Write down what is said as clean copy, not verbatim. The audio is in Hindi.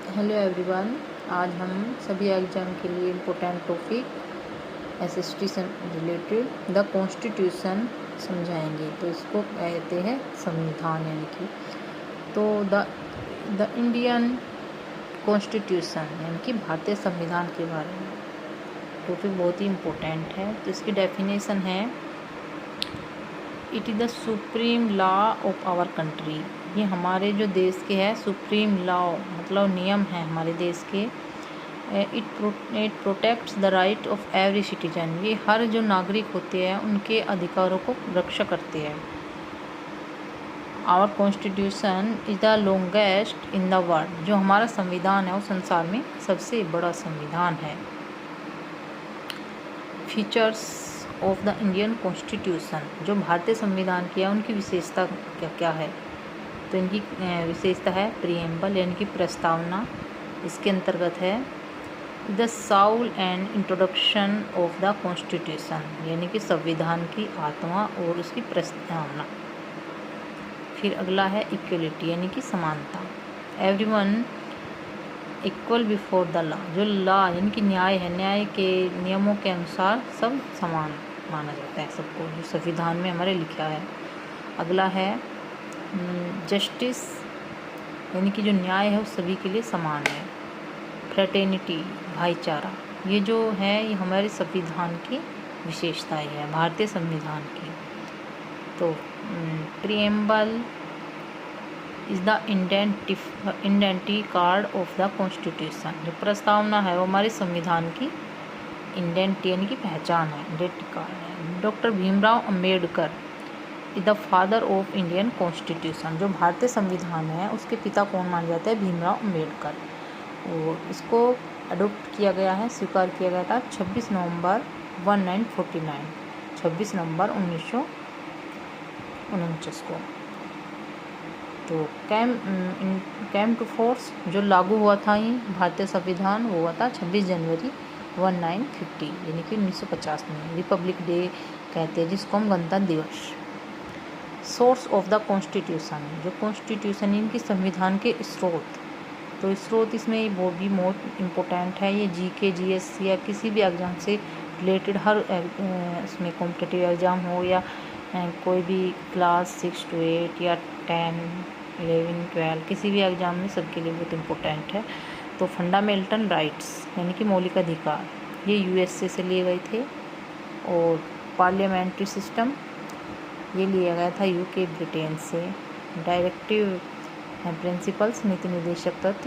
Hello everyone. आज हम सभी एग्जाम के लिए इम्पोर्टेंट टॉपिक एसएसटी से रिलेटेड द कॉन्स्टिट्यूशन समझाएंगे। तो इसको कहते हैं संविधान, यानी कि तो द इंडियन कॉन्स्टिट्यूशन यानी कि भारतीय संविधान के बारे में टॉपिक बहुत ही इम्पोर्टेंट है। तो इसकी डेफिनेशन है, it is the supreme law of our country. ये हमारे जो देश के है सुप्रीम लॉ मतलब नियम है हमारे देश के। It protects the right of every citizen. ये हर जो नागरिक होते हैं उनके अधिकारों को रक्षा करते हैं। Our constitution is the longest in the world. जो हमारा संविधान है वो संसार में सबसे बड़ा संविधान है। Features of the Indian constitution, जो भारतीय संविधान की है उनकी विशेषता क्या क्या है। तो इनकी विशेषता है प्रीएम्बल यानी कि प्रस्तावना। इसके अंतर्गत है the Saul and introduction of the constitution यानी कि संविधान की आत्मा और उसकी प्रस्तावना। फिर अगला है इक्वलिटी यानी कि समानता। Everyone equal before the law. जो लॉ यानी कि न्याय है, न्याय के नियमों के अनुसार सब समान माना जाता है सबको, जो संविधान में हमारे लिखा है। अगला है जस्टिस यानी कि जो न्याय है वो सभी के लिए समान है। फ्रेटर्निटी भाईचारा, ये जो है ये हमारे संविधान की विशेषताएं है, भारतीय संविधान की। तो preamble is the identity card of the constitution. जो प्रस्तावना है वो हमारे संविधान की इंडेंट यानी कि पहचान है, इंडेंटी कार्ड है। Doctor Bhimrao Ambedkar is the father of Indian constitution. जो भारतीय संविधान है उसके पिता कौन माना जाता है? भीमराव अंबेडकर। और इसको अडोप्ट किया गया है, स्वीकार किया गया था 26 नवंबर 1949, 26 नवंबर 1949 को। तो कैम टू फोर्स जो लागू हुआ था ये भारतीय संविधान वो हुआ था 26 जनवरी 1950 यानी कि 1950 में। रिपब्लिक डे कहते हैं जिसको हम गणतंत्र दिवस। सोर्स ऑफ द कॉन्स्टिट्यूशन, जो कॉन्स्टिट्यूशन इनकी संविधान के स्रोत। तो स्रोत इसमें वो भी मोस्ट इम्पोर्टेंट है। ये जीके जीएस या किसी भी एग्ज़ाम से रिलेटेड हर इसमें कॉम्पिटिटिव एग्ज़ाम हो या कोई भी क्लास 6 to 8 या 10, 11, 12 किसी भी एग्ज़ाम में सबके लिए बहुत इम्पोर्टेंट है। तो फंडामेंटल राइट्स यानी कि मौलिक अधिकार, ये यूएसए से लिए गए थे। और पार्लियामेंट्री सिस्टम ये लिया गया था यूके ब्रिटेन से। डायरेक्टिव प्रिंसिपल्स नीति निर्देशक तत्व